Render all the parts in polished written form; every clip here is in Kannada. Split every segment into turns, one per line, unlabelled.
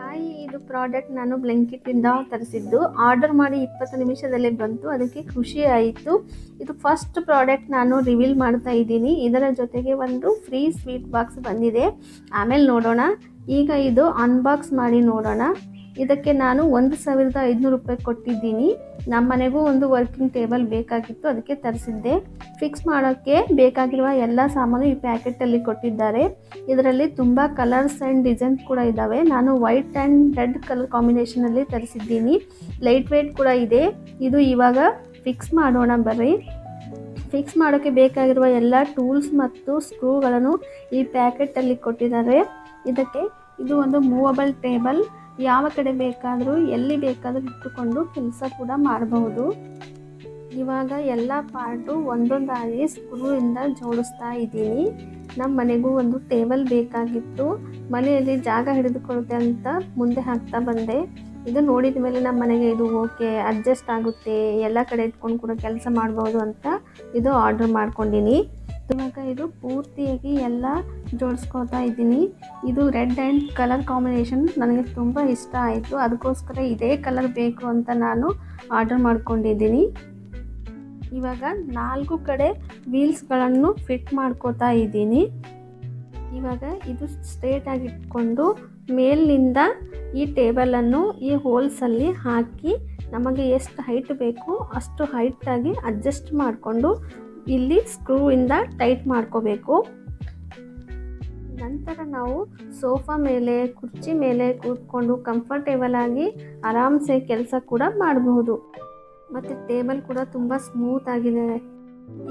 ಹಾಯ್, ಇದು ಪ್ರಾಡಕ್ಟ್ ನಾನು ಬ್ಲಿಂಕಿಟಿಂದ ತರಿಸಿದ್ದು. ಆರ್ಡರ್ ಮಾಡಿ 20 ನಿಮಿಷದಲ್ಲೇ ಬಂತು. ಅದಕ್ಕೆ ಖುಷಿ ಆಯಿತು. ಇದು ಫಸ್ಟ್ ಪ್ರಾಡಕ್ಟ್ ನಾನು ರಿವೀಲ್ ಮಾಡ್ತಾ ಇದ್ದೀನಿ. ಇದರ ಜೊತೆಗೆ ಒಂದು ಫ್ರೀ ಸ್ವೀಟ್ ಬಾಕ್ಸ್ ಬಂದಿದೆ. ಆಮೇಲೆ ನೋಡೋಣ. ಈಗ ಇದು ಅನ್ಬಾಕ್ಸ್ ಮಾಡಿ ನೋಡೋಣ. ಇದಕ್ಕೆ ನಾನು 1500 ರೂಪಾಯಿ ಕೊಟ್ಟಿದ್ದೀನಿ. ನಮ್ಮ ಮನೆಗೂ ಒಂದು ವರ್ಕಿಂಗ್ ಟೇಬಲ್ ಬೇಕಾಗಿತ್ತು, ಅದಕ್ಕೆ ತರಿಸಿದ್ದೆ. ಫಿಕ್ಸ್ ಮಾಡೋಕ್ಕೆ ಬೇಕಾಗಿರುವ ಎಲ್ಲ ಸಾಮಾನು ಈ ಪ್ಯಾಕೆಟಲ್ಲಿ ಕೊಟ್ಟಿದ್ದಾರೆ. ಇದರಲ್ಲಿ ತುಂಬ ಕಲರ್ಸ್ ಆ್ಯಂಡ್ ಡಿಸೈನ್ಸ್ ಕೂಡ ಇದ್ದಾವೆ. ನಾನು ವೈಟ್ ಆ್ಯಂಡ್ ರೆಡ್ ಕಲರ್ ಕಾಂಬಿನೇಷನಲ್ಲಿ ತರಿಸಿದ್ದೀನಿ. ಲೈಟ್ ವೇಟ್ ಕೂಡ ಇದೆ. ಇದು ಇವಾಗ ಫಿಕ್ಸ್ ಮಾಡೋಣ ಬರ್ರಿ. ಫಿಕ್ಸ್ ಮಾಡೋಕ್ಕೆ ಬೇಕಾಗಿರುವ ಎಲ್ಲ ಟೂಲ್ಸ್ ಮತ್ತು ಸ್ಕ್ರೂಗಳನ್ನು ಈ ಪ್ಯಾಕೆಟಲ್ಲಿ ಕೊಟ್ಟಿದ್ದಾರೆ. ಇದು ಒಂದು ಮೂವಬಲ್ ಟೇಬಲ್. ಯಾವ ಕಡೆ ಬೇಕಾದರೂ ಎಲ್ಲಿ ಬೇಕಾದರೂ ಇಟ್ಟುಕೊಂಡು ಕೆಲಸ ಕೂಡ ಮಾಡಬಹುದು. ಇವಾಗ ಎಲ್ಲ ಪಾರ್ಟು ಒಂದೊಂದಾಗಿ ಸ್ಕ್ರೂಯಿಂದ ಜೋಡಿಸ್ತಾ ಇದ್ದೀನಿ. ನಮ್ಮ ಮನೆಗೂ ಒಂದು ಟೇಬಲ್ ಬೇಕಾಗಿತ್ತು. ಮನೆಯಲ್ಲಿ ಜಾಗ ಹಿಡಿದುಕೊಳ್ಳುತ್ತೆ ಅಂತ ಮುಂದೆ ಹಾಕ್ತಾ ಬಂದೆ. ಇದು ನೋಡಿದ ಮೇಲೆ ನಮ್ಮ ಮನೆಗೆ ಇದು ಓಕೆ, ಅಡ್ಜಸ್ಟ್ ಆಗುತ್ತೆ, ಎಲ್ಲ ಕಡೆ ಇಟ್ಕೊಂಡು ಕೂಡ ಕೆಲಸ ಮಾಡ್ಬೋದು ಅಂತ ಇದು ಆರ್ಡರ್ ಮಾಡ್ಕೊಂಡಿನಿ. ಇವಾಗ ಇದು ಪೂರ್ತಿಯಾಗಿ ಎಲ್ಲ ಜೋಡಿಸ್ಕೊತಾ ಇದ್ದೀನಿ. ಇದು ರೆಡ್ ಆ್ಯಂಡ್ ಕಲರ್ ಕಾಂಬಿನೇಷನ್ ನನಗೆ ತುಂಬ ಇಷ್ಟ ಆಯಿತು. ಅದಕ್ಕೋಸ್ಕರ ಇದೇ ಕಲರ್ ಬೇಕು ಅಂತ ನಾನು ಆರ್ಡರ್ ಮಾಡ್ಕೊಂಡಿದ್ದೀನಿ. ಇವಾಗ 4 ಕಡೆ ವೀಲ್ಸ್ಗಳನ್ನು ಫಿಟ್ ಮಾಡ್ಕೋತಾ ಇದ್ದೀನಿ. ಇವಾಗ ಇದು ಸ್ಟ್ರೇಟಾಗಿ ಇಟ್ಕೊಂಡು ಮೇಲಿನಿಂದ ಈ ಟೇಬಲನ್ನು ಈ ಹೋಲ್ಸಲ್ಲಿ ಹಾಕಿ ನಮಗೆ ಎಷ್ಟು ಹೈಟ್ ಬೇಕು ಅಷ್ಟು ಹೈಟಾಗಿ ಅಡ್ಜಸ್ಟ್ ಮಾಡಿಕೊಂಡು ಇಲ್ಲಿ ಸ್ಕ್ರೂವಿಂದ ಟೈಟ್ ಮಾಡ್ಕೋಬೇಕು. ನಂತರ ನಾವು ಸೋಫಾ ಮೇಲೆ, ಕುರ್ಚಿ ಮೇಲೆ ಕೂತ್ಕೊಂಡು ಕಂಫರ್ಟೇಬಲ್ ಆಗಿ ಆರಾಮ್ಸೆ ಕೆಲಸ ಕೂಡ ಮಾಡಬಹುದು. ಮತ್ತು ಟೇಬಲ್ ಕೂಡ ತುಂಬ ಸ್ಮೂತ್ ಆಗಿದೆ.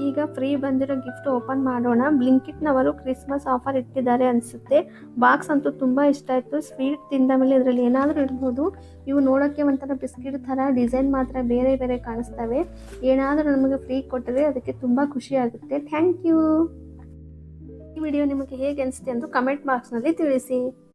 ಈಗ ಫ್ರೀ ಬಂದಿರೋ ಗಿಫ್ಟ್ ಓಪನ್ ಮಾಡೋಣ. ಬ್ಲಿಂಕಿಟ್ನವರು ಕ್ರಿಸ್ಮಸ್ ಆಫರ್ ಇಟ್ಟಿದ್ದಾರೆ ಅನಿಸುತ್ತೆ. ಬಾಕ್ಸ್ ಅಂತೂ ತುಂಬ ಇಷ್ಟ ಆಯಿತು. ಸ್ವೀಟ್ ತಿಂದ ಮೇಲೆ ಇದರಲ್ಲಿ ಏನಾದರೂ ಇಡ್ಬೋದು. ಇವು ನೋಡೋಕ್ಕೆ ಒಂಥರ ಬಿಸ್ಕಿಟ್ ಥರ ಡಿಸೈನ್ ಮಾತ್ರ ಬೇರೆ ಬೇರೆ ಕಾಣಿಸ್ತವೆ. ಏನಾದರೂ ನಮಗೆ ಫ್ರೀ ಕೊಟ್ಟರೆ ಅದಕ್ಕೆ ತುಂಬ ಖುಷಿ ಆಗುತ್ತೆ. Thank you. ಈ ವಿಡಿಯೋ ನಿಮಗೆ ಹೇಗೆ ಅನಿಸುತ್ತೆ ಎಂದು ಕಮೆಂಟ್ ಬಾಕ್ಸ್ನಲ್ಲಿ ತಿಳಿಸಿ.